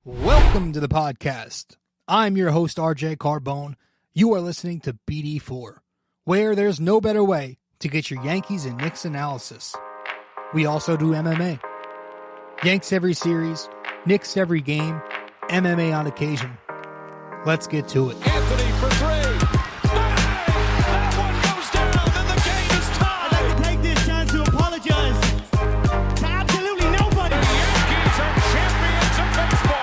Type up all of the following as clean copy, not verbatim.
Welcome to the podcast. I'm your host, RJ Carbone. You are listening to BD4, where there's no better way to get your Yankees and Knicks analysis. We also do MMA. Yanks every series, Knicks every game, MMA on occasion. Let's get to it. Anthony for three. Bang! That one goes down, and the game is tied. I'd like to take this chance to apologize to absolutely nobody. The Yankees are champions of baseball.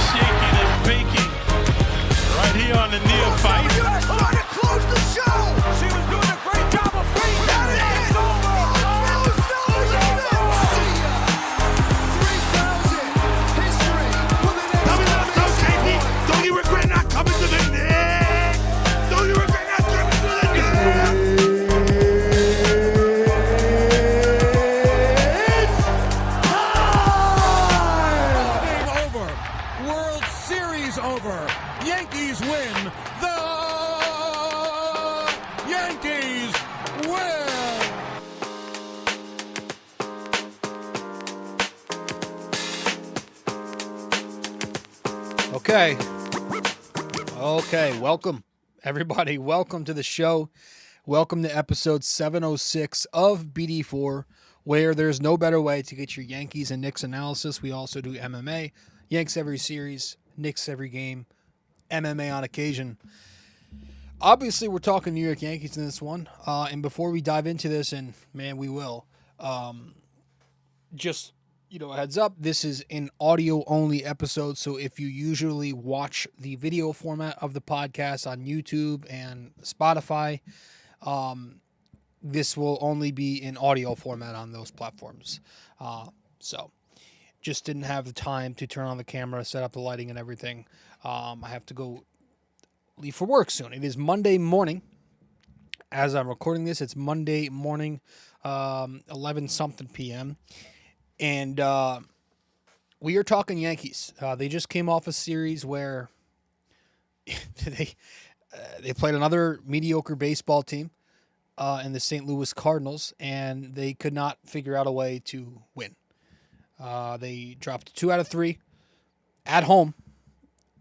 Shaking and baking right here on the neophyte. You guys trying to close the show. She was doing a great job of feeding that. It's over. Don't you regret not coming to the Knicks? Don't you regret not coming to the Knicks? Game over. World Series over. Yankees win. The Yankees win. Okay, welcome, everybody. Welcome to the show. Welcome to episode 706 of BD4, where there's no better way to get your Yankees and Knicks analysis. We also do MMA, Yanks every series, Knicks every game, MMA on occasion. Obviously, we're talking New York Yankees in this one. And before we dive into this, and man, we will, just a heads up, this is an audio-only episode, so if you usually watch the video format of the podcast on YouTube and Spotify, this will only be in audio format on those platforms. So, just didn't have the time to turn on the camera, set up the lighting and everything. I have to go leave for work soon. It is Monday morning. As I'm recording this, it's Monday morning, 11-something p.m., and we are talking Yankees. They just came off a series where they played another mediocre baseball team in the St. Louis Cardinals, and they could not figure out a way to win. They dropped 2 out of 3 at home,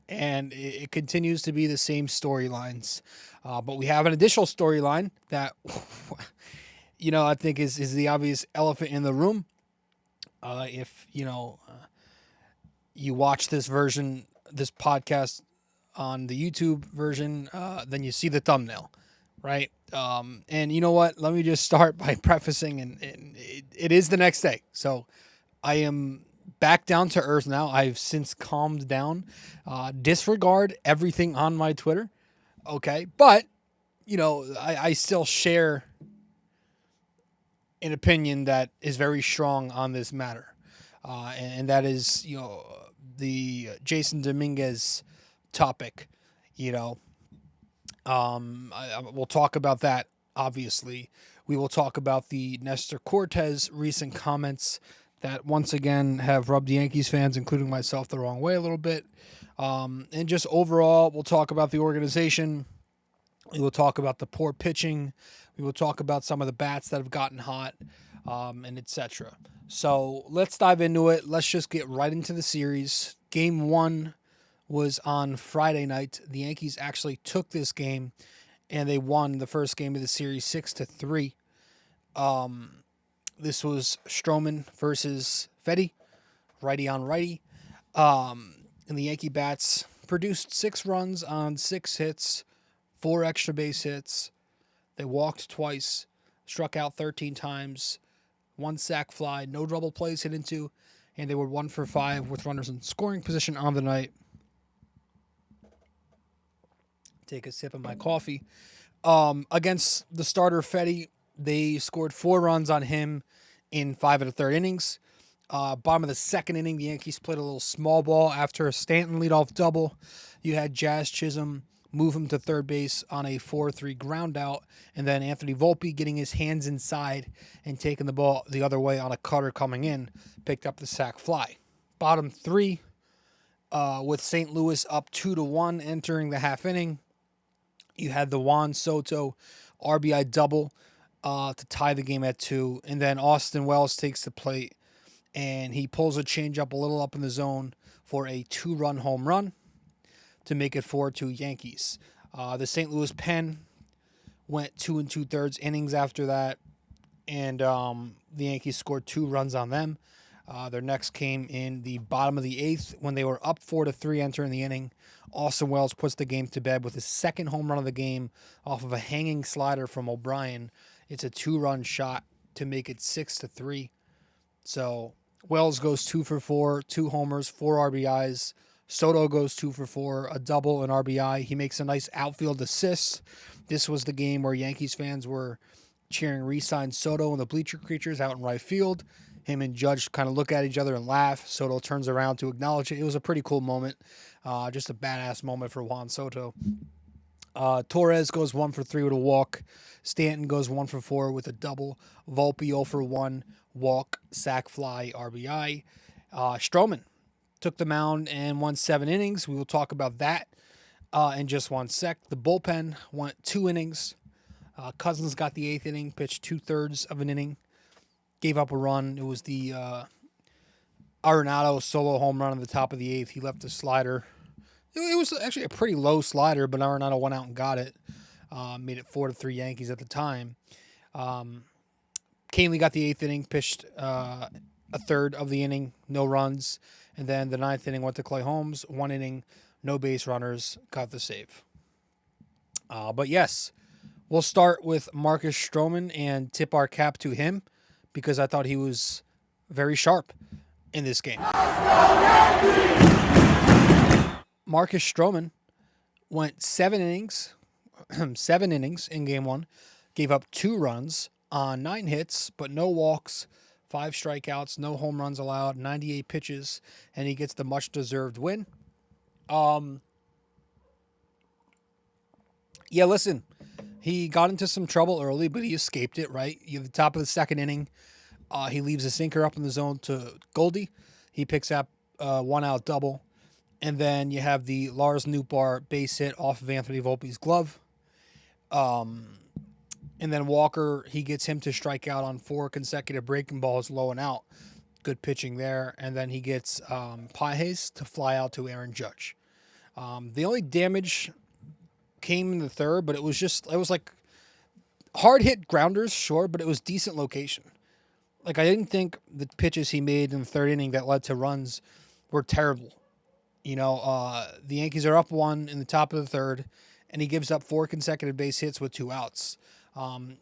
and it continues to be the same storylines. But we have an additional storyline that, I think is the obvious elephant in the room. If you watch this podcast on the YouTube version, then you see the thumbnail, right? And you know what? Let me just start by prefacing, and it is the next day. So I am back down to earth now. I've since calmed down. Disregard everything on my Twitter, okay? But, I still share an opinion that is very strong on this matter. And that is, the Jason Dominguez topic, we'll talk about that, obviously. We will talk about the Nestor Cortes recent comments that once again have rubbed the Yankees fans, including myself, the wrong way a little bit. And just overall, we'll talk about the organization. We will talk about the poor pitching. We will talk about some of the bats that have gotten hot, and etc. So let's dive into it. Let's just get right into the series. Game 1 was on Friday night. The Yankees actually took this game, and they won the first game of the series 6-3. This was Stroman versus Fedde, righty on righty. And the Yankee bats produced 6 runs on 6 hits, 4 extra base hits. They walked twice, struck out 13 times, 1 sac fly, no double plays hit into, and they were 1 for 5 with runners in scoring position on the night. Take a sip of my coffee. Against the starter Fedde, they scored 4 runs on him in 5 1/3 innings. Bottom of the second inning, the Yankees played a little small ball after a Stanton leadoff double. You had Jazz Chisholm move him to third base on a 4-3 ground out, and then Anthony Volpe getting his hands inside and taking the ball the other way on a cutter coming in, picked up the sac fly. Bottom 3, with St. Louis up 2-1 entering the half inning, you had the Juan Soto RBI double to tie the game at 2, and then Austin Wells takes the plate and he pulls a changeup a little up in the zone for a 2-run home run to make it 4-2 Yankees. The St. Louis Pen went 2 2/3 innings after that, and the Yankees scored 2 runs on them. Their next came in the bottom of the 8th when they were up 4-3 entering the inning. Austin Wells puts the game to bed with his second home run of the game off of a hanging slider from O'Brien. It's a 2-run shot to make it 6-3. So Wells goes 2 for 4, 2 homers, 4 RBIs. Soto goes 2 for 4, a double, an RBI. He makes a nice outfield assist. This was the game where Yankees fans were cheering re-sign Soto and the bleacher creatures out in right field. Him and Judge kind of look at each other and laugh. Soto turns around to acknowledge it. It was a pretty cool moment. Just a badass moment for Juan Soto. Torres goes 1 for 3 with a walk. Stanton goes 1 for 4 with a double. Volpe 0 for 1, walk, sac fly, RBI. Stroman took the mound and won 7 innings. We will talk about that in just one sec. The bullpen went 2 innings. Cousins got the 8th inning, pitched 2/3 of an inning, gave up a run. It was the Arenado solo home run at the top of the 8th. He left a slider. It was actually a pretty low slider, but Arenado went out and got it. Made it 4-3 Yankees at the time. Canely got the 8th inning, pitched a third of the inning, no runs. And then the 9th inning went to Clay Holmes, 1 inning, no base runners, got the save. But yes, we'll start with Marcus Stroman and tip our cap to him because I thought he was very sharp in this game. Marcus Stroman went 7 innings, 7 innings in game 1, gave up 2 runs on 9 hits, but no walks, 5 strikeouts, no home runs allowed, 98 pitches, and he gets the much-deserved win. Yeah, listen, he got into some trouble early, but he escaped it, right? At the top of the 2nd inning, he leaves a sinker up in the zone to Goldie. He picks up a 1-out double. And then you have the Lars Nootbaar base hit off of Anthony Volpe's glove. And then Walker, he gets him to strike out on 4 consecutive breaking balls, low and out. Good pitching there. And then he gets Pages to fly out to Aaron Judge. The only damage came in the 3rd, but it was like hard hit grounders, sure, but it was decent location. Like, I didn't think the pitches he made in the 3rd inning that led to runs were terrible. You know, the Yankees are up 1 in the top of the 3rd, and he gives up 4 consecutive base hits with 2 outs.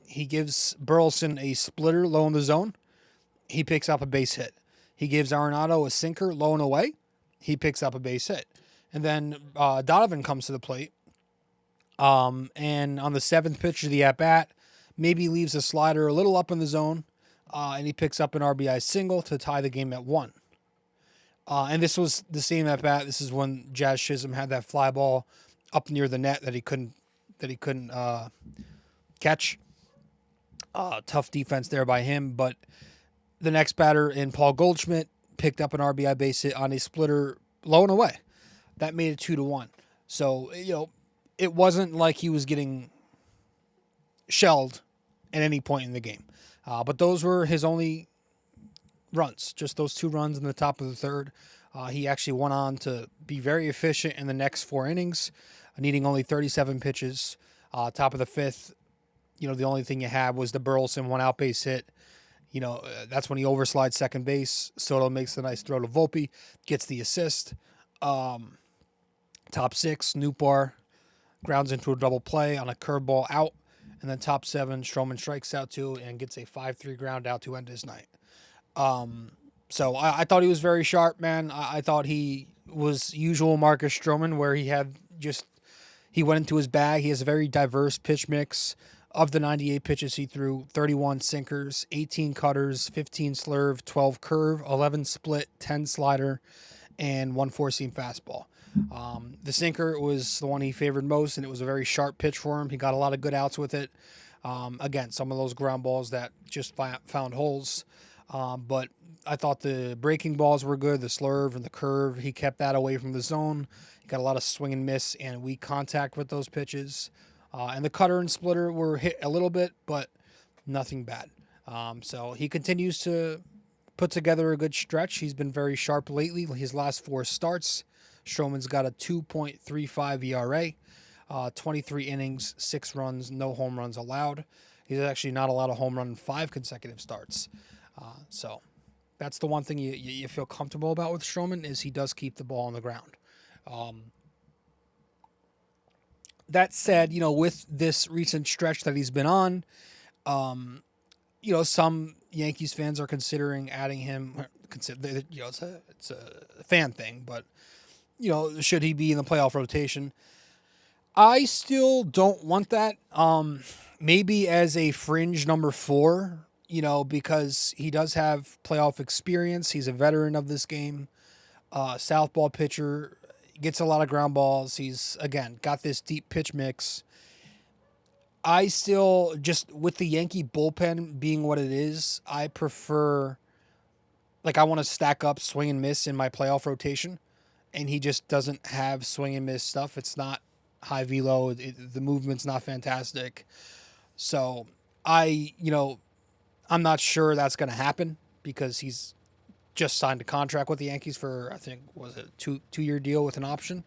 He gives Burleson a splitter low in the zone. He picks up a base hit. He gives Arenado a sinker low and away. He picks up a base hit. And then Donovan comes to the plate. And on the 7th pitch of the at-bat, maybe leaves a slider a little up in the zone, and he picks up an RBI single to tie the game at 1. And this was the same at bat. This is when Jazz Chisholm had that fly ball up near the net that he couldn't catch. Tough defense there by him. But the next batter in Paul Goldschmidt picked up an RBI base hit on a splitter low and away. That made it 2-1. So, you know, it wasn't like he was getting shelled at any point in the game. But those were his only runs, just those 2 runs in the top of the 3rd. He actually went on to be very efficient in the next 4 innings, needing only 37 pitches. Top of the 5th, you know, the only thing you had was the Burleson 1-out base hit. You know, that's when he overslides second base. Soto makes the nice throw to Volpe, gets the assist. Top 6, Nootbaar grounds into a double play on a curveball out. And then top 7, Stroman strikes out 2 and gets a 5-3 ground out to end his night. So I thought he was very sharp, man. I thought he was usual Marcus Stroman, where he went into his bag. He has a very diverse pitch mix. Of the 98 pitches he threw, 31 sinkers, 18 cutters, 15 slurve, 12 curve, 11 split, 10 slider, and 1 four-seam fastball. The sinker was the one he favored most, and it was a very sharp pitch for him. He got a lot of good outs with it. Again, some of those ground balls that just found holes. But I thought the breaking balls were good, the slurve and the curve. He kept that away from the zone. He got a lot of swing and miss and weak contact with those pitches. And the cutter and splitter were hit a little bit, but nothing bad. So he continues to put together a good stretch. He's been very sharp lately. His last 4 starts, Stroman's got a 2.35 ERA, 23 innings, 6 runs, no home runs allowed. He's actually not allowed a home run in 5 consecutive starts. So that's the one thing you feel comfortable about with Stroman is he does keep the ball on the ground. That said, with this recent stretch that he's been on, some Yankees fans are considering adding him. It's a fan thing, but should he be in the playoff rotation? I still don't want that. Maybe as a fringe number 4, because he does have playoff experience. He's a veteran of this game. Southpaw pitcher, gets a lot of ground balls. He's, again, got this deep pitch mix. I still, just with the Yankee bullpen being what it is, I prefer, I want to stack up swing and miss in my playoff rotation, and he just doesn't have swing and miss stuff. It's not high velo. The movement's not fantastic. So I'm not sure that's going to happen because he's just signed a contract with the Yankees for, I think, was it a two-year deal with an option?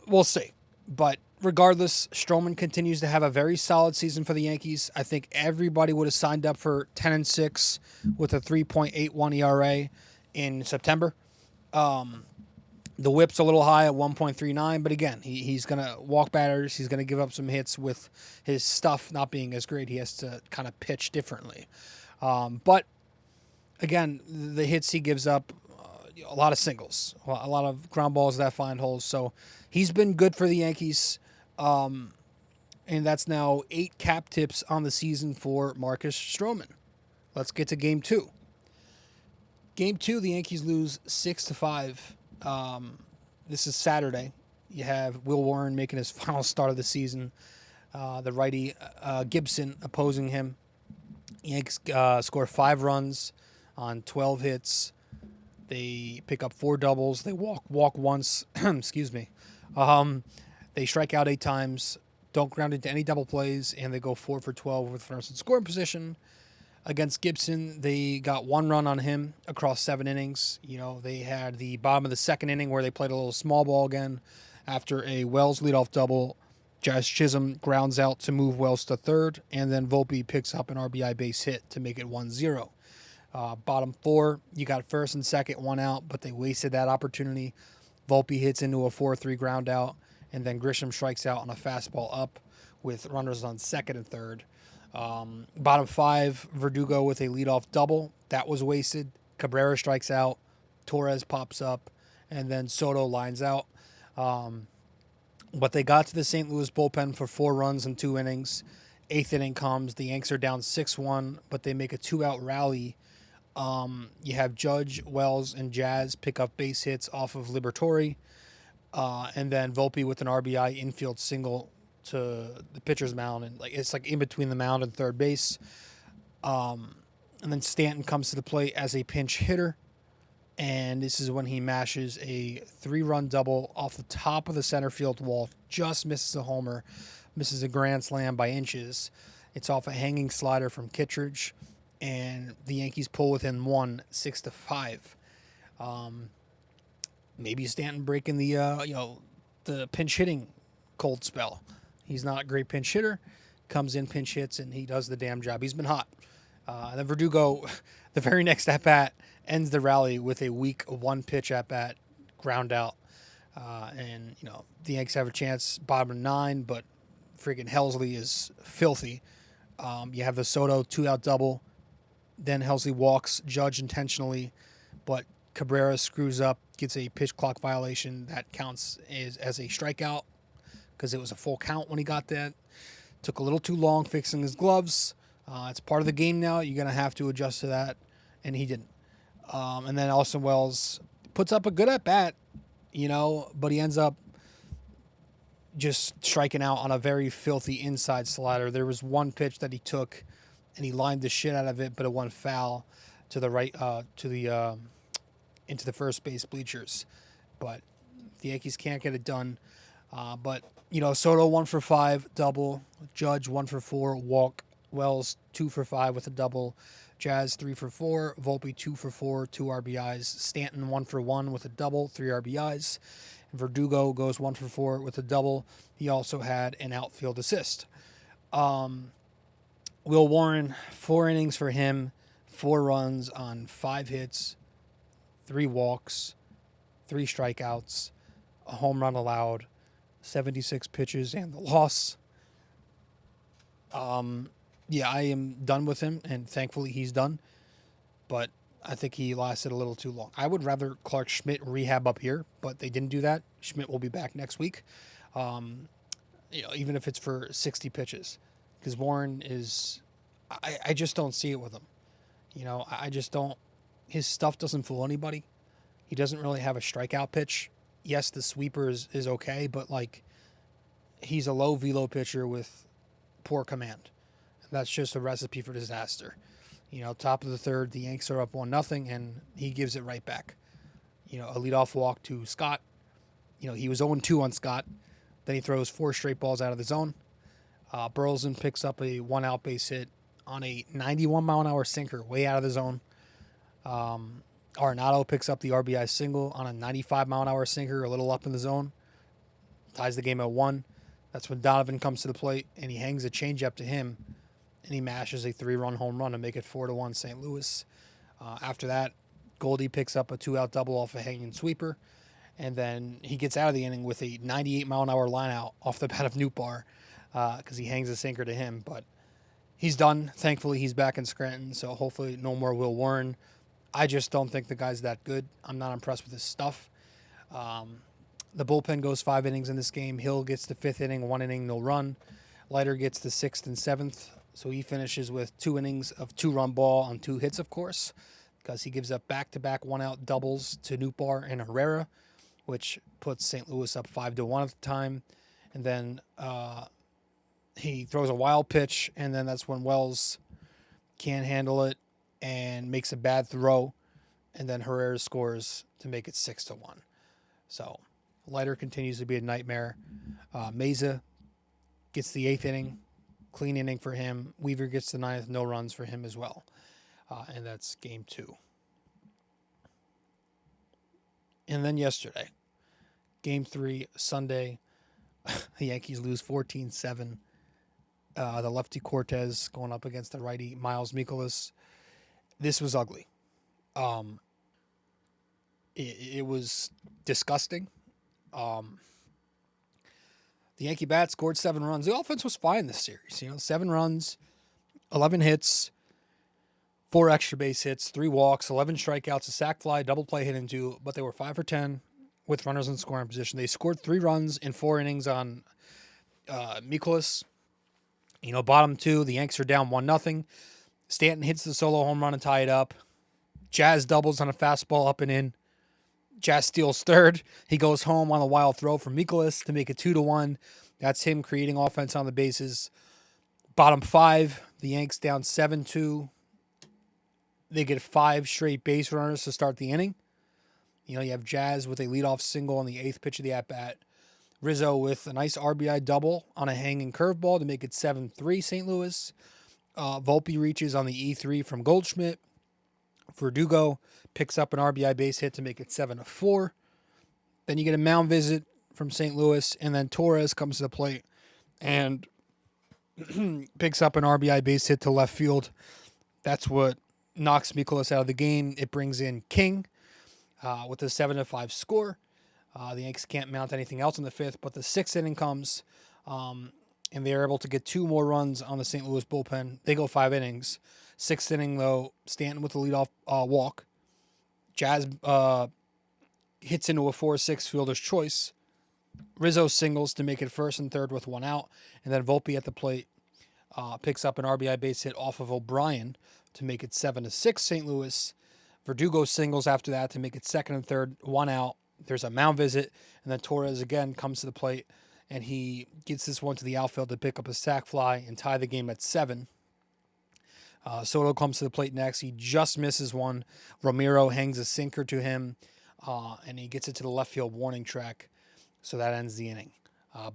We'll see. But regardless, Stroman continues to have a very solid season for the Yankees. I think everybody would have signed up for 10-6 with a 3.81 ERA in September. The whip's a little high at 1.39, but again, he's going to walk batters. He's going to give up some hits with his stuff not being as great. He has to kind of pitch differently. But again, the hits he gives up, a lot of singles, a lot of ground balls that find holes. So he's been good for the Yankees. And that's now 8 cap tips on the season for Marcus Stroman. Let's get to Game 2. Game 2, the Yankees lose 6-5. This is Saturday. You have Will Warren making his final start of the season. The righty Gibson opposing him. Yanks score 5 runs on 12 hits. They pick up 4 doubles. They walk once. Excuse me. They strike out 8 times. Don't ground into any double plays, and they go 4 for 12 with runners in scoring position. Against Gibson, they got 1 run on him across 7 innings. They had the bottom of the 2nd inning where they played a little small ball again. After a Wells leadoff double, Jazz Chisholm grounds out to move Wells to 3rd, and then Volpe picks up an RBI base hit to make it 1-0. Bottom 4, you got 1st and 2nd, 1 out, but they wasted that opportunity. Volpe hits into a 4-3 ground out, and then Grisham strikes out on a fastball up with runners on 2nd and 3rd. Bottom 5, Verdugo with a leadoff double. That was wasted. Cabrera strikes out. Torres pops up. And then Soto lines out. But they got to the St. Louis bullpen for 4 runs in 2 innings. 8th inning comes. The Yanks are down 6-1, but they make a 2-out rally. You have Judge, Wells, and Jazz pick up base hits off of Liberatore. And then Volpe with an RBI infield single to the pitcher's mound, and it's in between the mound and third base. And then Stanton comes to the plate as a pinch hitter, and this is when he mashes a 3-run double off the top of the center field wall, just misses a homer, misses a grand slam by inches. It's off a hanging slider from Kittredge, and the Yankees pull within 1, 6-5. Maybe Stanton breaking the pinch hitting cold spell. He's not a great pinch hitter. Comes in, pinch hits, and he does the damn job. He's been hot. And then Verdugo, the very next at-bat, ends the rally with a weak 1-pitch at-bat, ground out. And the Yanks have a chance, bottom 9, but freaking Helsley is filthy. You have the Soto 2-out double. Then Helsley walks Judge intentionally, but Cabrera screws up, gets a pitch clock violation that counts as a strikeout, because it was a full count when he got that. Took a little too long fixing his gloves. It's part of the game now. You're going to have to adjust to that, and he didn't. And then Austin Wells puts up a good at-bat, but he ends up just striking out on a very filthy inside slider. There was one pitch that he took, and he lined the shit out of it, but it went foul to the right, into the first base bleachers. But the Yankees can't get it done. But Soto 1 for 5, double. Judge 1 for 4, walk. Wells 2 for 5 with a double. Jazz 3 for 4. Volpe 2 for 4, 2 RBIs. Stanton 1 for 1 with a double, 3 RBIs. And Verdugo goes 1 for 4 with a double. He also had an outfield assist. Will Warren, 4 innings for him, 4 runs on 5 hits, 3 walks, 3 strikeouts, a home run allowed, 76 pitches, and the loss. Yeah, I am done with him, and thankfully he's done. But I think he lasted a little too long. I would rather Clark Schmidt rehab up here, but they didn't do that. Schmidt will be back next week, even if it's for 60 pitches. Because Warren is, I just don't see it with him. I just don't, his stuff doesn't fool anybody. He doesn't really have a strikeout pitch. Yes, the sweeper is okay, but he's a low velo pitcher with poor command. That's just a recipe for disaster. Top of the third, the Yanks are up 1-0, and he gives it right back. A leadoff walk to Scott. He was 0-2 on Scott. Then he throws 4 straight balls out of the zone. Burleson picks up a 1-out base hit on a 91-mile-an-hour sinker way out of the zone. Arenado picks up the RBI single on a 95-mile-an-hour sinker a little up in the zone. Ties the game at 1. That's when Donovan comes to the plate, and he hangs a changeup to him, and he mashes a 3-run home run to make it 4-1 St. Louis. After that, Goldie picks up a 2-out double off a hanging sweeper, and then he gets out of the inning with a 98-mile-an-hour line-out off the bat of Nootbaar because he hangs a sinker to him. But he's done. Thankfully, he's back in Scranton, so hopefully no more Will Warren. I just don't think the guy's that good. I'm not impressed with his stuff. The bullpen goes 5 innings in this game. Hill gets the 5th inning, 1 inning, no run. Leiter gets the 6th and 7th, so he finishes with 2 innings of 2-run ball on 2 hits, of course, because he gives up back-to-back 1-out doubles to Nootbaar and Herrera, which puts St. Louis up 5-1 at the time. And then he throws a wild pitch, and then that's when Wells can't handle it and makes a bad throw, and then Herrera scores to make it 6-1. So Leiter continues to be a nightmare. Mayza gets the 8th inning, clean inning for him. Weaver gets the 9th, no runs for him as well. And that's game 2. And then yesterday, game 3, Sunday, the Yankees lose 14-7. The lefty Cortez going up against the righty Miles Mikolas. This was ugly. It was disgusting. The Yankee bat scored 7 runs. The offense was fine this series. 7 runs, 11 hits, 4 extra base hits, 3 walks, 11 strikeouts, a sac fly, double play hit into, but they were 5 for 10 with runners in scoring position. They scored 3 runs in 4 innings on Mikolas. Bottom 2, the Yanks are down 1-0. Stanton hits the solo home run and tie it up. Jazz doubles on a fastball up and in. Jazz steals 3rd. He goes home on a wild throw from Mikolas to make it 2-1. That's him creating offense on the bases. Bottom 5, the Yanks down 7-2. They get 5 straight base runners to start the inning. You have Jazz with a leadoff single on the 8th pitch of the at-bat. Rizzo with a nice RBI double on a hanging curveball to make it 7-3 St. Louis. Volpe reaches on the E3 from Goldschmidt. Verdugo picks up an RBI base hit to make it 7-4. Then you get a mound visit from St. Louis, and then Torres comes to the plate and picks up an RBI base hit to left field. That's what knocks Mikolas out of the game. It brings in King with a 7-5 score. The Yankees can't mount anything else in the 5th, but the 6th inning comes, and they're able to get 2 more runs on the St. Louis bullpen. They go 5 innings. 6th inning, though, Stanton with the leadoff walk. Jazz hits into a 4-6 fielder's choice. Rizzo singles to make it 1st and 3rd with 1 out. And then Volpe at the plate picks up an RBI base hit off of O'Brien to make it 7-6 St. Louis. Verdugo singles after that to make it 2nd and 3rd, 1 out. There's a mound visit, and then Torres again comes to the plate, and he gets this one to the outfield to pick up a sac fly and tie the game at 7. Soto comes to the plate next. He just misses one. Romero hangs a sinker to him, and he gets it to the left field warning track. So that ends the inning.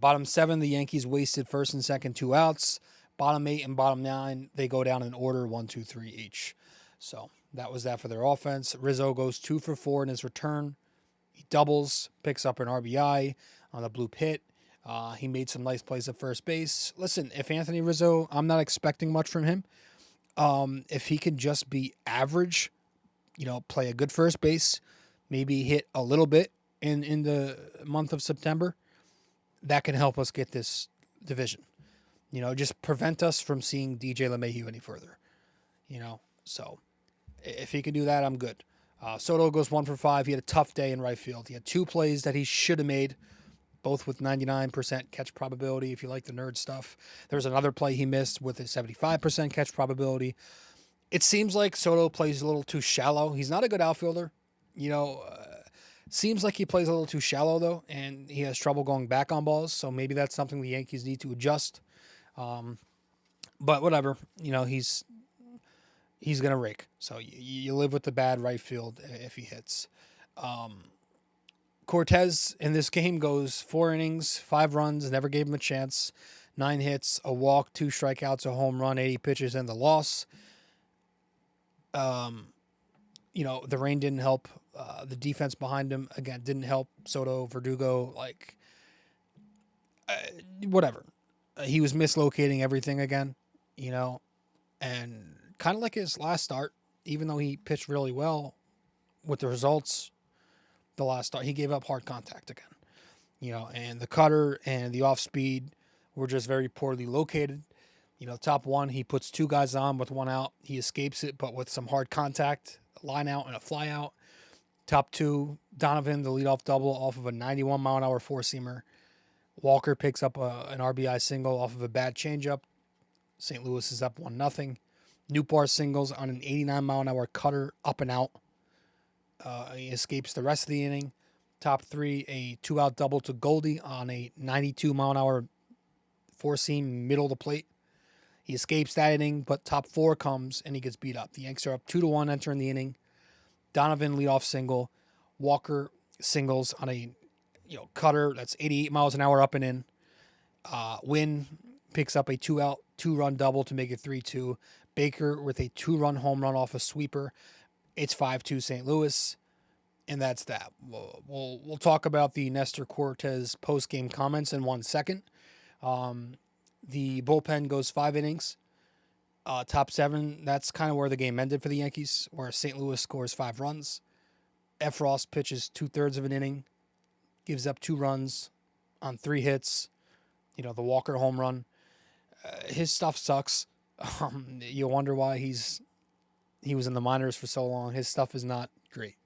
Bottom 7, the Yankees wasted 1st and 2nd, 2 outs. Bottom 8 and bottom 9, they go down in order 1, 2, 3 each. So that was that for their offense. Rizzo goes 2 for 4 in his return. He doubles, picks up an RBI on the blue pit. He made some nice plays at first base. Listen, if Anthony Rizzo, I'm not expecting much from him. If he can just be average, play a good first base, maybe hit a little bit in the month of September, that can help us get this division. Just prevent us from seeing DJ LeMahieu any further. So if he can do that, I'm good. Soto goes 1 for 5. He had a tough day in right field. He had 2 plays that he should have made, both with 99% catch probability, if you like the nerd stuff. There's another play he missed with a 75% catch probability. It seems like Soto plays a little too shallow. He's not a good outfielder. Seems like he plays a little too shallow, though, and he has trouble going back on balls, so maybe that's something the Yankees need to adjust. But whatever. He's going to rake. So you live with the bad right field if he hits. Cortez in this game goes 4 innings, 5 runs, never gave him a chance, 9 hits, a walk, 2 strikeouts, a home run, 80 pitches, and the loss. The rain didn't help. The defense behind him, again, didn't help. Soto, Verdugo, whatever. He was mislocating everything again, and kind of like his last start, even though he pitched really well with the results, the last start, he gave up hard contact again, and the cutter and the off speed were just very poorly located. Top 1, he puts 2 guys on with 1 out. He escapes it, but with some hard contact, a line out and a fly out. Top 2, Donovan, the leadoff double off of a 91-mile-an-hour four-seamer. Walker picks up an RBI single off of a bad changeup. St. Louis is up 1-0. Newbar singles on an 89-mile-an-hour cutter up and out. He escapes the rest of the inning. Top 3, a 2-out double to Goldie on a 92-mile-an-hour four-seam middle of the plate. He escapes that inning, but top 4 comes and he gets beat up. The Yanks are up 2-1 entering the inning. Donovan leadoff single. Walker singles on a cutter that's 88 miles an hour up and in. Wynn picks up a 2-out, 2-run double to make it 3-2. Baker with a 2-run home run off a sweeper. It's 5-2 St. Louis, and that's that. We'll talk about the Nestor Cortez post-game comments in 1 second. The bullpen goes 5 innings. Top 7, that's kind of where the game ended for the Yankees, where St. Louis scores 5 runs. Efros pitches 2/3 of an inning, gives up 2 runs on 3 hits. The Walker home run. His stuff sucks. You wonder why he was in the minors for so long. His stuff is not great.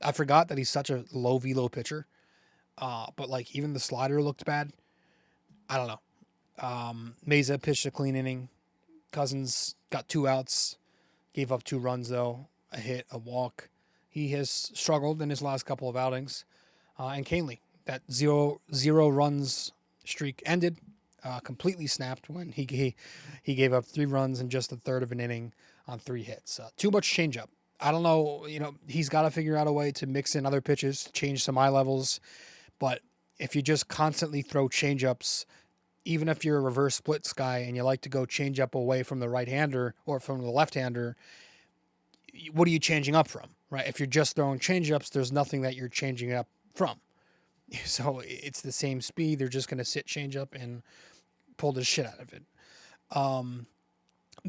I forgot that he's such a low velo pitcher. But even the slider looked bad. I don't know. Mayza pitched a clean inning. Cousins got 2 outs, gave up 2 runs though, a hit, a walk. He has struggled in his last couple of outings. And Canely, that 0 runs streak ended, completely snapped when he gave up 3 runs in just a third of an inning on 3 hits. Too much changeup. I don't know. He's got to figure out a way to mix in other pitches, change some eye levels. But if you just constantly throw changeups, even if you're a reverse splits guy and you like to go change up away from the right-hander or from the left-hander, what are you changing up from, right? If you're just throwing changeups, there's nothing that you're changing up from. So it's the same speed. They're just going to sit changeup and pull the shit out of it.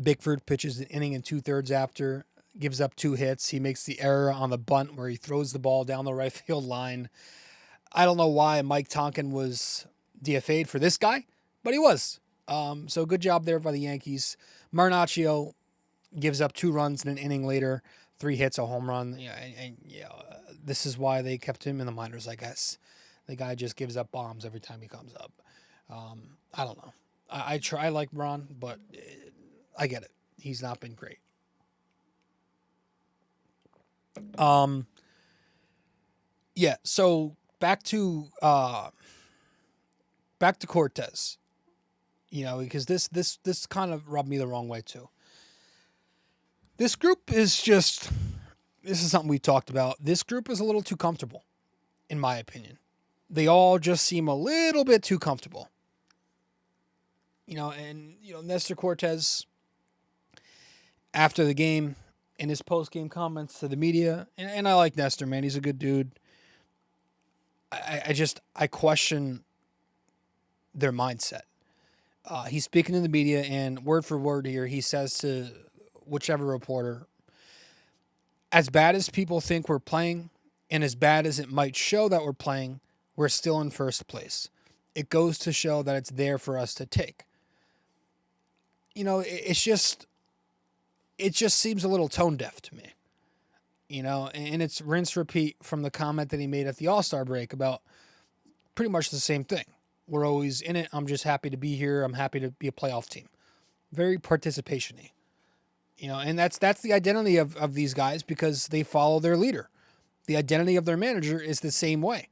Bickford pitches an inning and 2/3 after, gives up 2 hits. He makes the error on the bunt where he throws the ball down the right field line. I don't know why Mike Tonkin was DFA'd for this guy, but he was. So good job there by the Yankees. Marinaccio gives up 2 runs in an inning later, 3 hits, a home run. This is why they kept him in the minors, I guess. The guy just gives up bombs every time he comes up. I don't know. I try like Ron, but I get it. He's not been great. So back to Cortez. Because this kind of rubbed me the wrong way too. This group is this is something we talked about. This group is a little too comfortable, in my opinion. They all just seem a little bit too comfortable. Nestor Cortez, after the game, in his post-game comments to the media, and I like Nestor, man. He's a good dude. I question their mindset. He's speaking to the media, and word for word here, he says to whichever reporter, as bad as people think we're playing, and as bad as it might show that we're playing, we're still in first place. It goes to show that it's there for us to take. It just seems a little tone deaf to me. And it's rinse repeat from the comment that he made at the All-Star break about pretty much the same thing. We're always in it. I'm just happy to be here. I'm happy to be a playoff team. Very participation-y. And that's the identity of these guys because they follow their leader. The identity of their manager is the same way.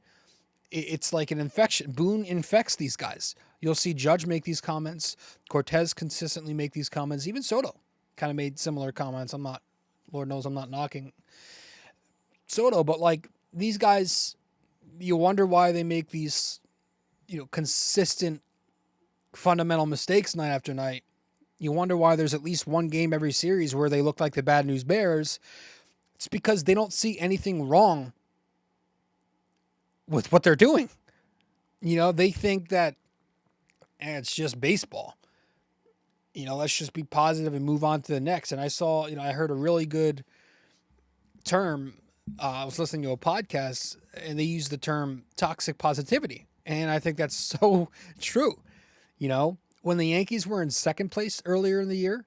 It's like an infection. Boone infects these guys. You'll see Judge make these comments. Cortez consistently make these comments. Even Soto kind of made similar comments. Lord knows I'm not knocking Soto, but like these guys, you wonder why they make these, consistent fundamental mistakes night after night. You wonder why there's at least one game every series where they look like the Bad News Bears. It's because they don't see anything wrong with what they're doing. They think that it's just baseball. Let's just be positive and move on to the next. And I saw, I heard a really good term. I was listening to a podcast and they used the term toxic positivity. And I think that's so true. When the Yankees were in second place earlier in the year,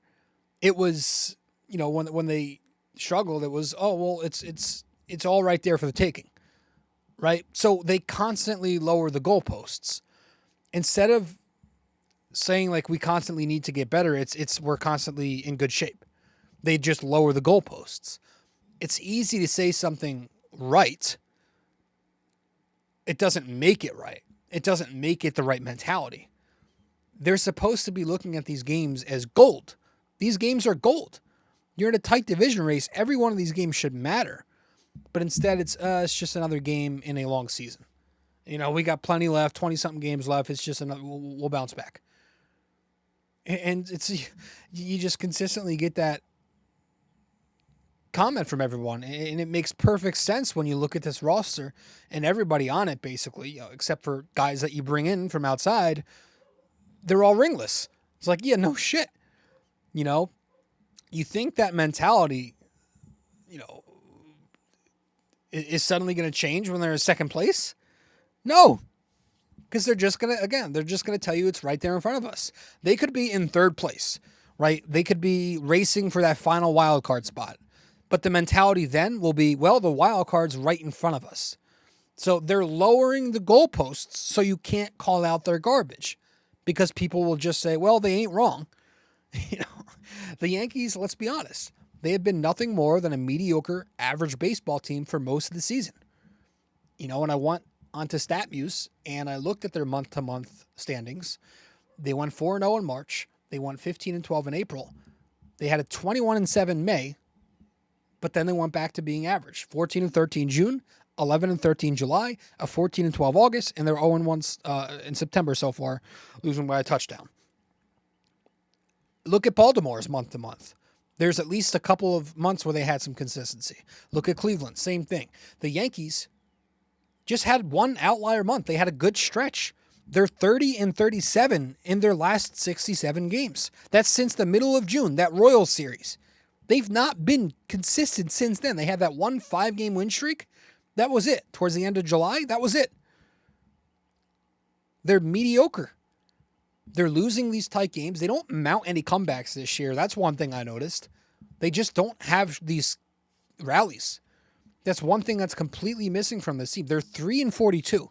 it was, when they struggled, it was, oh, well, it's all right there for the taking. Right. So they constantly lower the goalposts instead of saying like we constantly need to get better. It's we're constantly in good shape. They just lower the goalposts. It's easy to say something right. It doesn't make it right. It doesn't make it the right mentality. They're supposed to be looking at these games as gold. These games are gold. You're in a tight division race. Every one of these games should matter. But instead, it's just another game in a long season. We got plenty left, 20-something games left. It's just another. We'll bounce back. And you just consistently get that comment from everyone, and it makes perfect sense when you look at this roster and everybody on it, basically, except for guys that you bring in from outside. They're all ringless. It's like, yeah, no shit. You think that mentality, is suddenly going to change when they're in second place? No, because they're just going to tell you it's right there in front of us. They could be in third place, right? They could be racing for that final wild card spot. But the mentality then will be, well, the wild card's right in front of us. So they're lowering the goalposts so you can't call out their garbage because people will just say, well, they ain't wrong. The Yankees, let's be honest, they have been nothing more than a mediocre average baseball team for most of the season. And I went onto StatMuse and I looked at their month-to-month standings. They went 4-0 in March. They won 15-12 in April. They had a 21-7 May, but then they went back to being average. 14-13 June, 11-13 July, a 14-12 August, and they're 0-1 in September so far, losing by a touchdown. Look at Baltimore's month-to-month. There's at least a couple of months where they had some consistency. Look at Cleveland, same thing. The Yankees just had one outlier month. They had a good stretch. They're 30-37 in their last 67 games. That's since the middle of June, that Royals series. They've not been consistent since then. They had that 1 5-game win streak. That was it. Towards the end of July, that was it. They're mediocre. They're losing these tight games. They don't mount any comebacks this year. That's one thing I noticed. They just don't have these rallies. That's one thing that's completely missing from this team. They're 3-42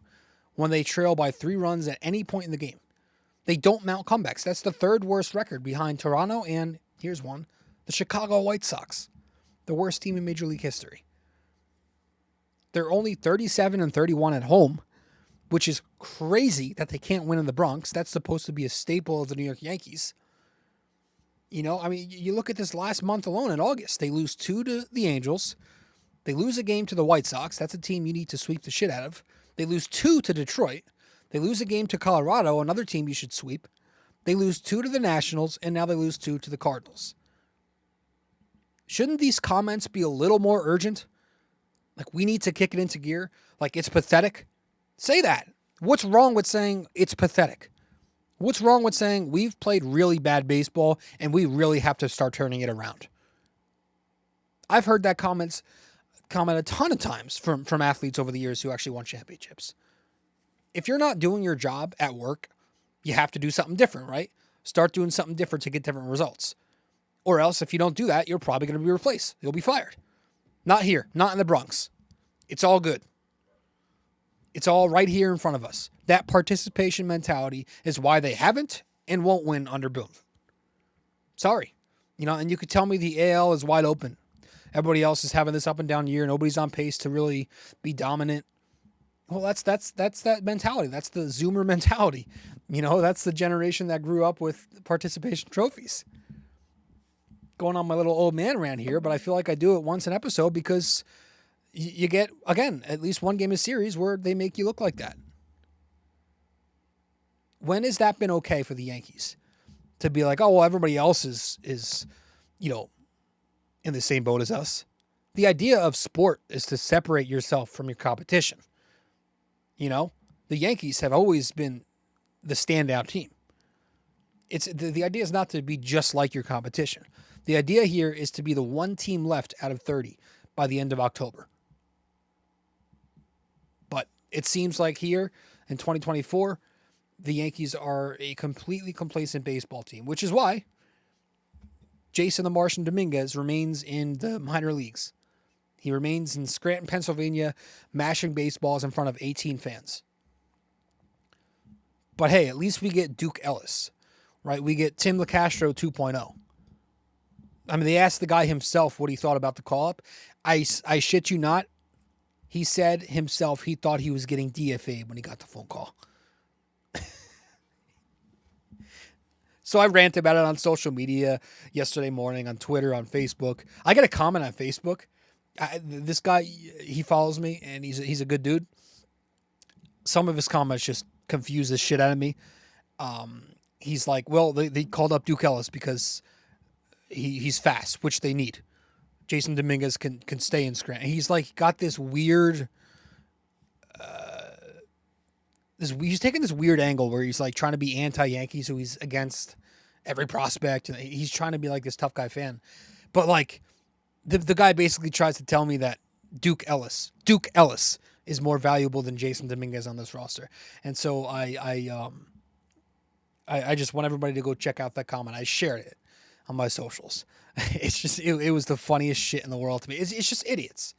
when they trail by 3 runs at any point in the game. They don't mount comebacks. That's the third worst record behind Toronto and, here's one, the Chicago White Sox, the worst team in Major League history. They're only 37-31 at home, which is crazy that they can't win in the Bronx. That's supposed to be a staple of the New York Yankees. You look at this last month alone in August. They lose 2 to the Angels. They lose a game to the White Sox. That's a team you need to sweep the shit out of. They lose 2 to Detroit. They lose a game to Colorado, another team you should sweep. They lose 2 to the Nationals, and now they lose 2 to the Cardinals. Shouldn't these comments be a little more urgent? Like, we need to kick it into gear? Like, it's pathetic? Say that. What's wrong with saying it's pathetic? What's wrong with saying we've played really bad baseball and we really have to start turning it around? I've heard that comment a ton of times from athletes over the years who actually won championships. If you're not doing your job at work, you have to do something different, right? Start doing something different to get different results. Or else, if you don't do that, you're probably going to be replaced. You'll be fired. Not here. Not in the Bronx. It's all good. It's all right here in front of us. That participation mentality is why they haven't and won't win under Boone. Sorry. And you could tell me the AL is wide open. Everybody else is having this up and down year. Nobody's on pace to really be dominant. Well, that's that mentality. That's the Zoomer mentality. That's the generation that grew up with participation trophies. Going on my little old man rant here, but I feel like I do it once an episode because you get, again, at least one game a series where they make you look like that. When has that been okay for the Yankees? To be like, oh, well, everybody else is in the same boat as us. The idea of sport is to separate yourself from your competition. The Yankees have always been the standout team. It's the idea is not to be just like your competition. The idea here is to be the one team left out of 30 by the end of October. But it seems like here in 2024, the Yankees are a completely complacent baseball team, which is why Jason the Martian Dominguez remains in the minor leagues. He remains in Scranton, Pennsylvania, mashing baseballs in front of 18 fans. But hey, at least we get Duke Ellis, right? We get Tim LeCastro 2.0. I mean, they asked the guy himself what he thought about the call-up. I shit you not. He said himself he thought he was getting DFA'd when he got the phone call. So I ranted about it on social media yesterday morning, on Twitter, on Facebook. I got a comment on Facebook. This guy, he follows me, and he's a good dude. Some of his comments just confuse the shit out of me. He's like, well, they called up Duke Ellis because he's fast, which they need. Jason Dominguez can stay in Scranton. He's like got this weird, he's taking this weird angle where he's like trying to be anti-Yankee, so he's against every prospect, and he's trying to be like this tough guy fan. But like the guy basically tries to tell me that Duke Ellis is more valuable than Jason Dominguez on this roster. And so I just want everybody to go check out that comment. I shared it on my socials. It's just, it was the funniest shit in the world to me. It's just idiots.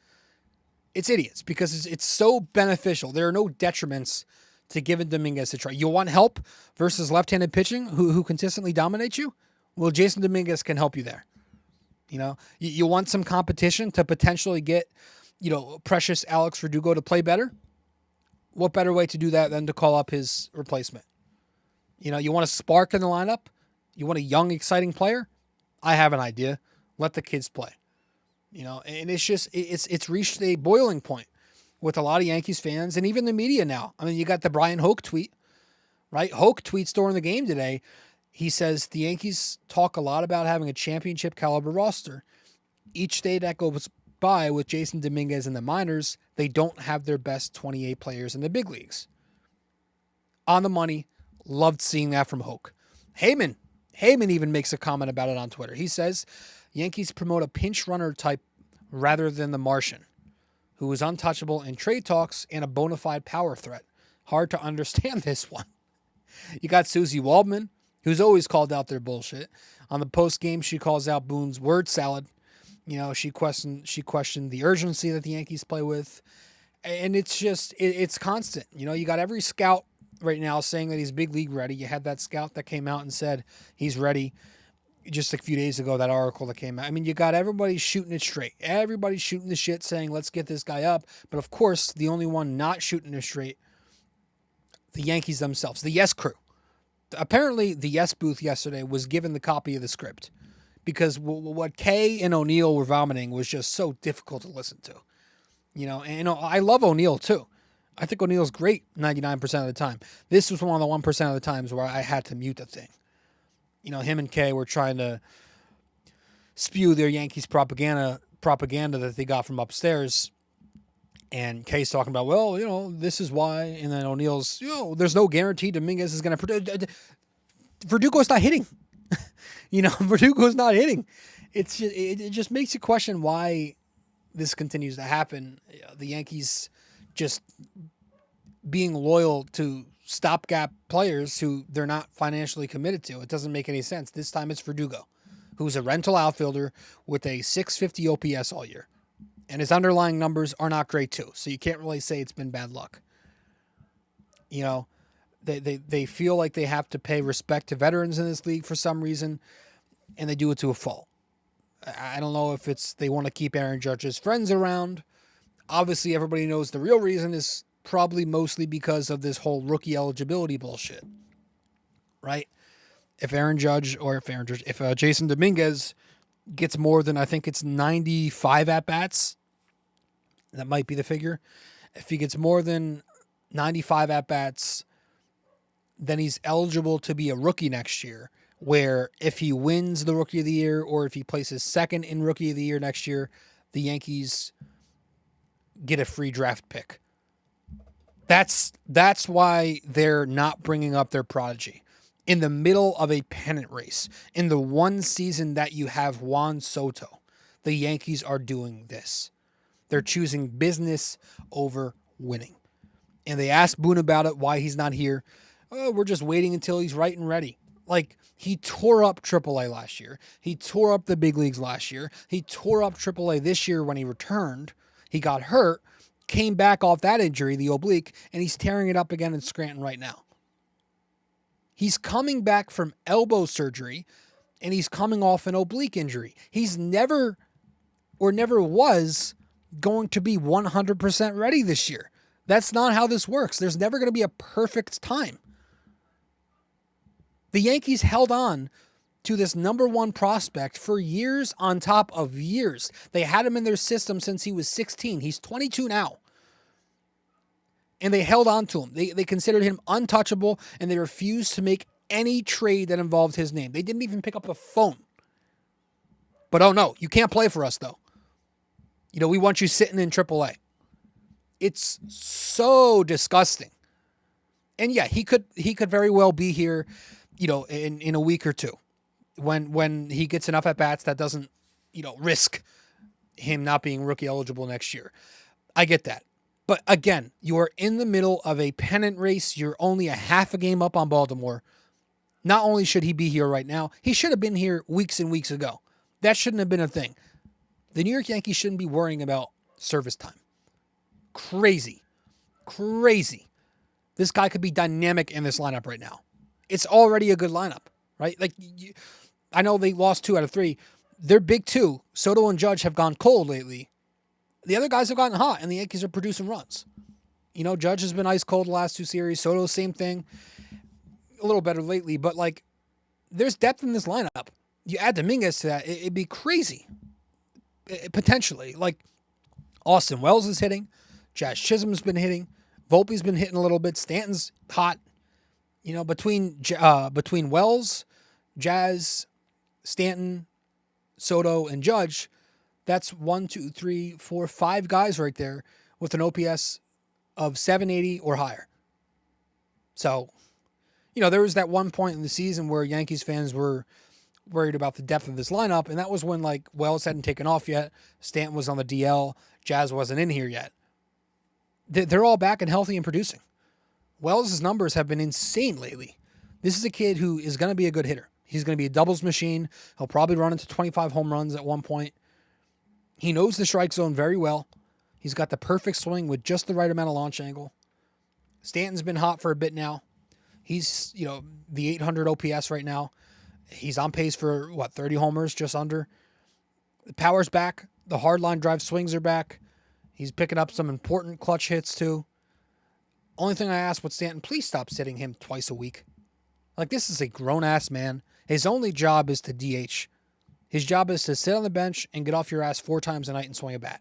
It's idiots because it's so beneficial. There are no detriments to giving Dominguez a try. You want help versus left-handed pitching who consistently dominates you? Well, Jason Dominguez can help you there. You want some competition to potentially get, precious Alex Verdugo to play better? What better way to do that than to call up his replacement? You want a spark in the lineup? You want a young, exciting player? I have an idea. Let the kids play. And it's just, it's reached a boiling point with a lot of Yankees fans and even the media now. I mean, you got the Brian Hoke tweet, right? Hoke tweets during the game today. He says the Yankees talk a lot about having a championship caliber roster. Each day that goes by with Jason Dominguez in the minors, they don't have their best 28 players in the big leagues. On the money. Loved seeing that from Hoke. Heyman even makes a comment about it on Twitter. He says Yankees promote a pinch runner type rather than the Martian, who is untouchable in trade talks and a bona fide power threat. Hard to understand this one. You got Susie Waldman, who's always called out their bullshit. On the post game, she calls out Boone's word salad. She questioned the urgency that the Yankees play with, and it's just it's constant. You got every scout right now saying that he's big league ready. You had that scout that came out and said he's ready just a few days ago, that article that came out. I mean, you got everybody shooting it straight. Everybody's shooting the shit saying, let's get this guy up. But of course, the only one not shooting it straight, the Yankees themselves, the Yes crew. Apparently, the Yes booth yesterday was given the copy of the script because what Kay and O'Neill were vomiting was just so difficult to listen to. And I love O'Neill too. I think O'Neill's great 99% of the time. This was one of the 1% of the times where I had to mute the thing. him and Kay were trying to spew their Yankees propaganda that they got from upstairs. And Kay's talking about, well, this is why. And then O'Neill's, there's no guarantee Dominguez is going to. Verdugo's not hitting. Verdugo's not hitting. It's just, it just makes you question why this continues to happen. The Yankees just being loyal to stopgap players who they're not financially committed to. It doesn't make any sense. This time it's Verdugo, who's a rental outfielder with a 650 OPS all year. And his underlying numbers are not great too. So you can't really say it's been bad luck. They feel like they have to pay respect to veterans in this league for some reason, and they do it to a fault. I don't know if it's they want to keep Aaron Judge's friends around. Obviously, everybody knows the real reason is probably mostly because of this whole rookie eligibility bullshit, right? If Jason Dominguez gets more than, I think it's 95 at-bats, that might be the figure. If he gets more than 95 at-bats, then he's eligible to be a rookie next year, where if he wins the Rookie of the Year or if he places second in Rookie of the Year next year, the Yankees get a free draft pick. That's why they're not bringing up their prodigy. In the middle of a pennant race, in the one season that you have Juan Soto, the Yankees are doing this. They're choosing business over winning. And they asked Boone about it, why he's not here. Oh, we're just waiting until he's right and ready. Like, he tore up AAA last year. He tore up the big leagues last year. He tore up AAA this year when he returned. He got hurt, came back off that injury, the oblique, and he's tearing it up again in Scranton right now. He's coming back from elbow surgery, and he's coming off an oblique injury. He's never was going to be 100% ready this year. That's not how this works. There's never going to be a perfect time. The Yankees held on to this number one prospect for years on top of years. They had him in their system since he was 16. He's 22 now. And they held on to him. They considered him untouchable, and they refused to make any trade that involved his name. They didn't even pick up the phone. But oh no, you can't play for us though. We want you sitting in AAA. It's so disgusting. And yeah, he could very well be here, in a week or two, when he gets enough at bats that doesn't, risk him not being rookie eligible next year. I get that. But again, you are in the middle of a pennant race. You're only a half a game up on Baltimore. Not only should he be here right now, he should have been here weeks and weeks ago. That shouldn't have been a thing. The New York Yankees shouldn't be worrying about service time. Crazy. This guy could be dynamic in this lineup right now. It's already a good lineup, right? I know they lost 2 out of 3. Their big 2, Soto and Judge, have gone cold lately. The other guys have gotten hot, and the Yankees are producing runs. Judge has been ice cold the last 2 series. Soto, same thing. A little better lately, but there's depth in this lineup. You add Dominguez to that, it'd be crazy. Potentially. Austin Wells is hitting. Jazz Chisholm's been hitting. Volpe's been hitting a little bit. Stanton's hot. Between Wells, Jazz, Stanton, Soto, and Judge, that's 1, 2, 3, 4, 5 guys right there with an OPS of 780 or higher. So, there was that one point in the season where Yankees fans were worried about the depth of this lineup, and that was when Wells hadn't taken off yet. Stanton was on the DL. Jazz wasn't in here yet. They're all back and healthy and producing. Wells' numbers have been insane lately. This is a kid who is going to be a good hitter. He's going to be a doubles machine. He'll probably run into 25 home runs at one point. He knows the strike zone very well. He's got the perfect swing with just the right amount of launch angle. Stanton's been hot for a bit now. He's, the 800 OPS right now. He's on pace for, 30 homers, just under. The power's back. The hard line drive swings are back. He's picking up some important clutch hits, too. Only thing I ask with Stanton, please stop sitting him twice a week. This is a grown-ass man. His only job is to DH. His job is to sit on the bench and get off your ass 4 times a night and swing a bat.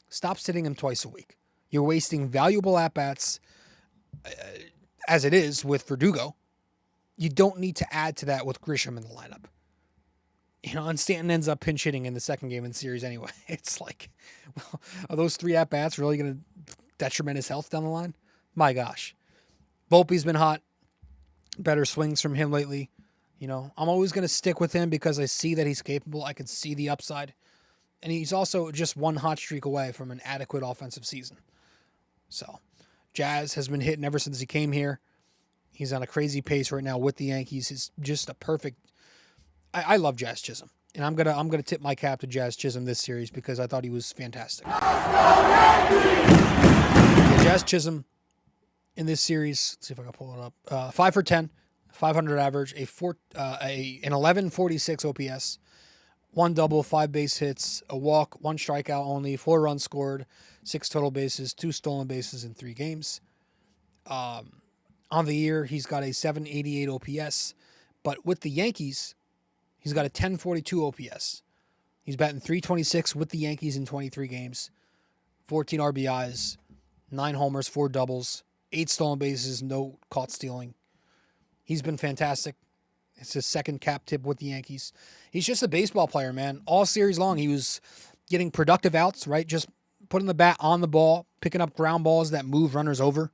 Stop sitting him twice a week. You're wasting valuable at-bats, as it is with Verdugo. you don't need to add to that with Grisham in the lineup. And Stanton ends up pinch hitting in the second game in the series anyway. It's like, well, are those 3 at-bats really going to detriment his health down the line? My gosh. Volpe's been hot. Better swings from him lately. I'm always going to stick with him because I see that he's capable. I can see the upside. And he's also just one hot streak away from an adequate offensive season. So, Jazz has been hitting ever since he came here. He's on a crazy pace right now with the Yankees. He's just a perfect... I love Jazz Chisholm. And I'm gonna tip my cap to Jazz Chisholm this series because I thought he was fantastic. Jazz Chisholm in this series, let's see if I can pull it up. 5 for 10, 500 average, an 1146 OPS, 1 double, 5 base hits, a walk, 1 strikeout only, 4 runs scored, 6 total bases, 2 stolen bases in 3 games. On the year, he's got a 788 OPS, but with the Yankees, he's got a 1042 OPS. He's batting .326 with the Yankees in 23 games, 14 RBIs, 9 homers, 4 doubles, 8 stolen bases, no caught stealing. He's been fantastic. It's his second cap tip with the Yankees. He's just a baseball player, man. All series long, he was getting productive outs, right? Just putting the bat on the ball, picking up ground balls that move runners over,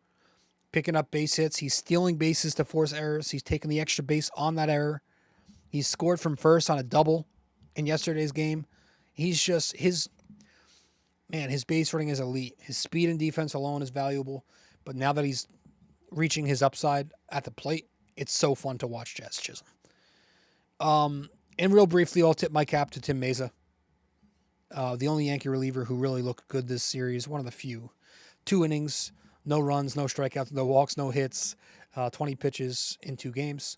picking up base hits. He's stealing bases to force errors. He's taking the extra base on that error. He scored from first on a double in yesterday's game. He's just, his base running is elite. His speed and defense alone is valuable. But now that he's reaching his upside at the plate, it's so fun to watch Jazz Chisholm. And real briefly, I'll tip my cap to Tim Mayza. The only Yankee reliever who really looked good this series, one of the few. 2 innings, no runs, no strikeouts, no walks, no hits, 20 pitches in 2 games.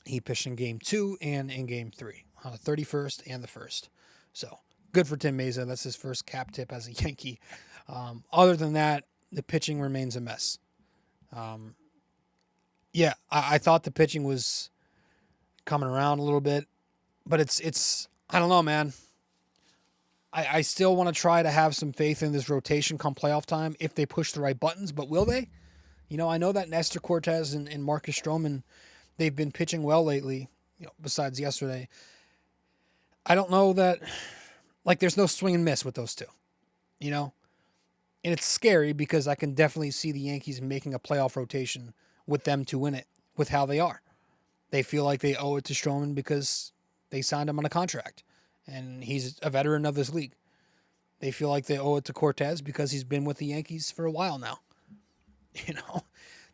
He pitched in Game 2 and in Game 3 on the 31st and the 1st. So, good for Tim Mayza. That's his first cap tip as a Yankee. Other than that, the pitching remains a mess. I thought the pitching was coming around a little bit, but it's I don't know, man. I still want to try to have some faith in this rotation come playoff time if they push the right buttons, but will they? I know that Nestor Cortez and Marcus Stroman, they've been pitching well lately, besides yesterday. I don't know that, there's no swing and miss with those two, And it's scary because I can definitely see the Yankees making a playoff rotation with them to win it with how they are. They feel like they owe it to Stroman because they signed him on a contract and he's a veteran of this league. They feel like they owe it to Cortez because he's been with the Yankees for a while now.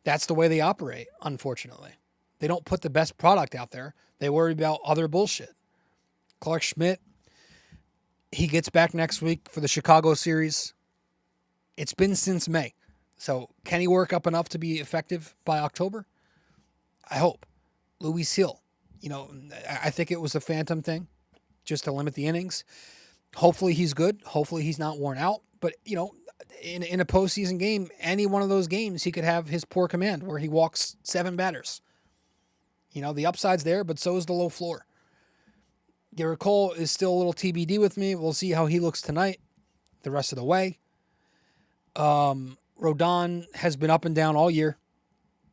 That's the way they operate, unfortunately. They don't put the best product out there. They worry about other bullshit. Clark Schmidt, he gets back next week for the Chicago series. It's been since May. So can he work up enough to be effective by October? I hope. Luis Hill, I think it was a phantom thing just to limit the innings. Hopefully he's good. Hopefully he's not worn out. But, in a postseason game, any one of those games, he could have his poor command where he walks 7 batters. The upside's there, but so is the low floor. Garrett Cole is still a little TBD with me. We'll see how he looks tonight, the rest of the way. Rodon has been up and down all year.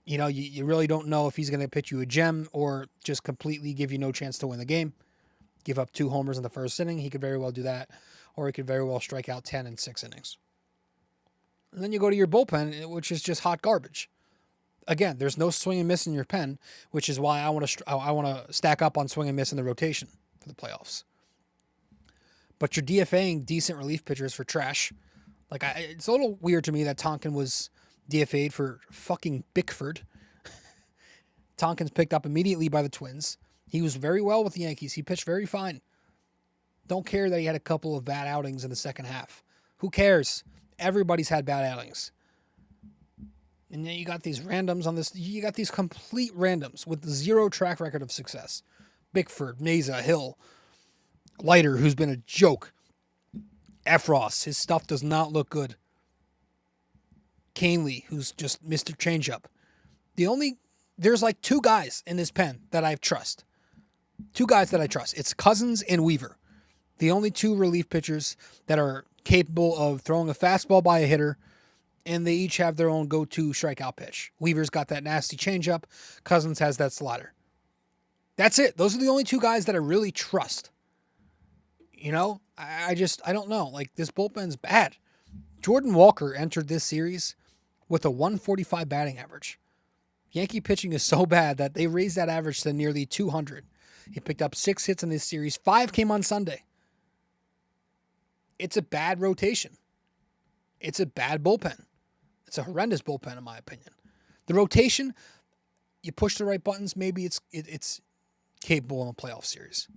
You really don't know if he's going to pitch you a gem or just completely give you no chance to win the game. Give up 2 homers in the first inning. He could very well do that. Or he could very well strike out 10 in 6 innings. And then you go to your bullpen, which is just hot garbage. Again, there's no swing and miss in your pen, which is why I want to stack up on swing and miss in the rotation for the playoffs. But you're DFAing decent relief pitchers for trash. It's a little weird to me that Tonkin was DFA'd for fucking Bickford. Tonkin's picked up immediately by the Twins. He was very well with the Yankees. He pitched very fine. Don't care that he had a couple of bad outings in the second half. Who cares? Everybody's had bad outings. And then you got these randoms on this. You got these complete randoms with 0 track record of success. Bickford, Mayza, Hill, Leiter, who's been a joke. Efros, his stuff does not look good. Canely, who's just Mr. Changeup. There's 2 guys in this pen that I trust. 2 guys that I trust. It's Cousins and Weaver. The only 2 relief pitchers that are capable of throwing a fastball by a hitter and they each have their own go-to strikeout pitch. Weaver's got that nasty changeup. Cousins has that slider. That's it. Those are the only two guys that I really trust. You know, I don't know. Like, this bullpen's bad. Jordan Walker entered this series with a 145 batting average. Yankee pitching is so bad that they raised that average to nearly 200. He picked up 6 hits in this series. 5 came on Sunday. It's a bad rotation. It's a bad bullpen. It's a horrendous bullpen, in my opinion. The rotation, you push the right buttons, maybe it's capable in a playoff series.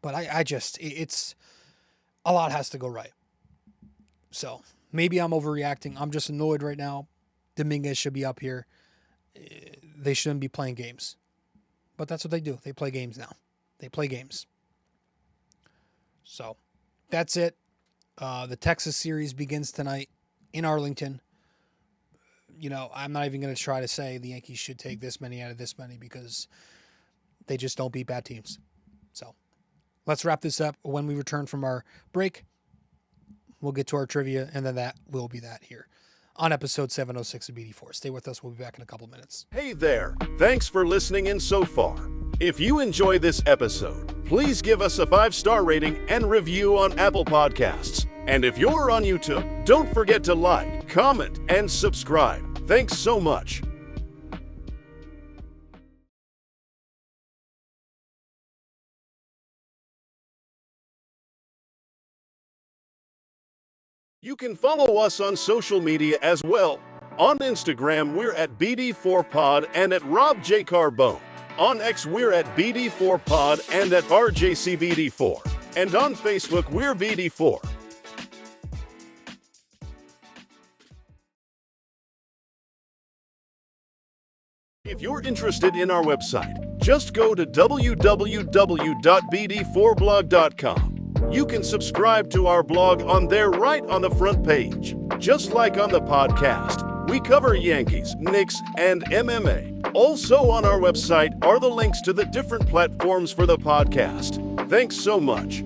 But it's a lot has to go right. So maybe I'm overreacting. I'm just annoyed right now. Dominguez should be up here. They shouldn't be playing games. But that's what they do. They play games now. They play games. So that's it. The Texas series begins tonight in Arlington. You know, I'm not even going to try to say the Yankees should take this many out of this many because they just don't beat bad teams. So let's wrap this up. When we return from our break, we'll get to our trivia, and then that will be that here on episode 706 of BD4. Stay with us. We'll be back in a couple minutes. Hey there, thanks for listening in so far. If you enjoy this episode, please give us a 5-star rating and review on Apple Podcasts. And if you're on YouTube, don't forget to like, comment, and subscribe. Thanks so much. You can follow us on social media as well. On Instagram, we're at BD4Pod and at Rob J. Carbone. On X, we're at BD4Pod and at RJCBD4. And on Facebook, we're BD4. If you're interested in our website, just go to www.bd4blog.com. You can subscribe to our blog on there right on the front page. Just like on the podcast, we cover Yankees, Knicks, and MMA. Also on our website are the links to the different platforms for the podcast. Thanks so much.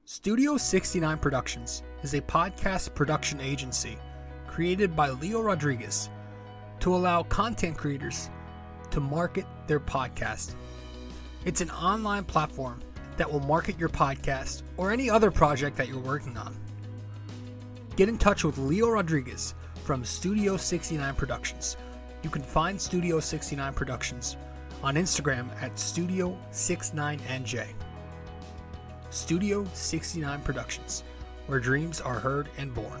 Studio 69 Productions is a podcast production agency created by Leo Rodriguez to allow content creators to market their podcast. It's an online platform that will market your podcast or any other project that you're working on. Get in touch with Leo Rodriguez from Studio 69 Productions. You can find Studio 69 Productions on Instagram at Studio69NJ. Studio 69 Productions, where dreams are heard and born.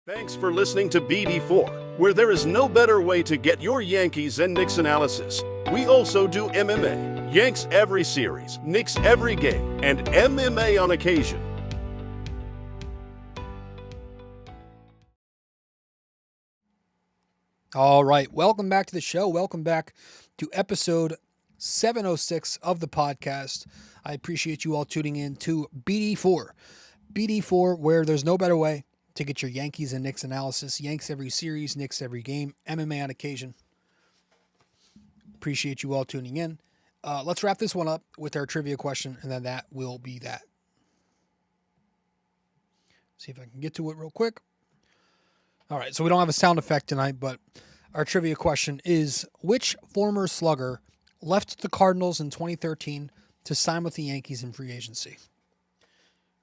Thanks for listening to BD4, where there is no better way to get your Yankees and Knicks analysis. We also do MMA, Yanks every series, Knicks every game, and MMA on occasion. All right, welcome back to the show. Welcome back to episode 706 of the podcast. I appreciate you all tuning in to BD4. BD4, where there's no better way to get your Yankees and Knicks analysis. Yanks every series, Knicks every game, MMA on occasion. Appreciate you all tuning in. Let's wrap this one up with our trivia question, and then that will be that. See if I can get to it real quick. All right, so we don't have a sound effect tonight, but our trivia question is, which former slugger left the Cardinals in 2013 to sign with the Yankees in free agency?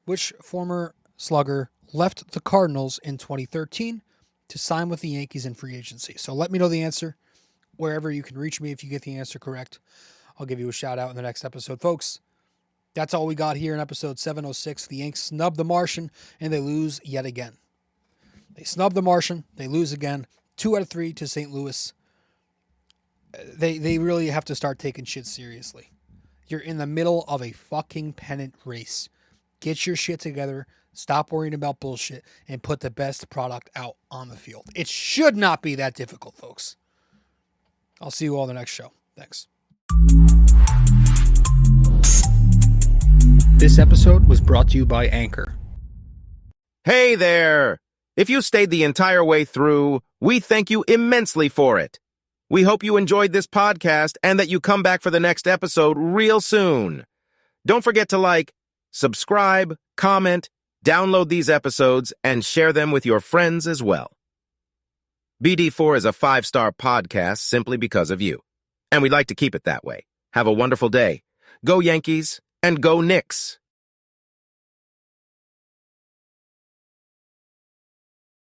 Which former slugger left the Cardinals in 2013 to sign with the Yankees in free agency? So let me know the answer wherever you can reach me. If you get the answer correct, I'll give you a shout out in the next episode. Folks, that's all we got here in episode 706. The Yanks snub the Martian, and they lose yet again. They snub the Martian. They lose again. 2 out of 3 to St. Louis. They really have to start taking shit seriously. You're in the middle of a fucking pennant race. Get your shit together. Stop worrying about bullshit and put the best product out on the field. It should not be that difficult, folks. I'll see you all in the next show. Thanks. This episode was brought to you by Anchor. Hey there! If you stayed the entire way through, we thank you immensely for it. We hope you enjoyed this podcast and that you come back for the next episode real soon. Don't forget to like, subscribe, comment, download these episodes, and share them with your friends as well. BD4 is a 5-star podcast simply because of you. And we'd like to keep it that way. Have a wonderful day. Go Yankees and go Knicks.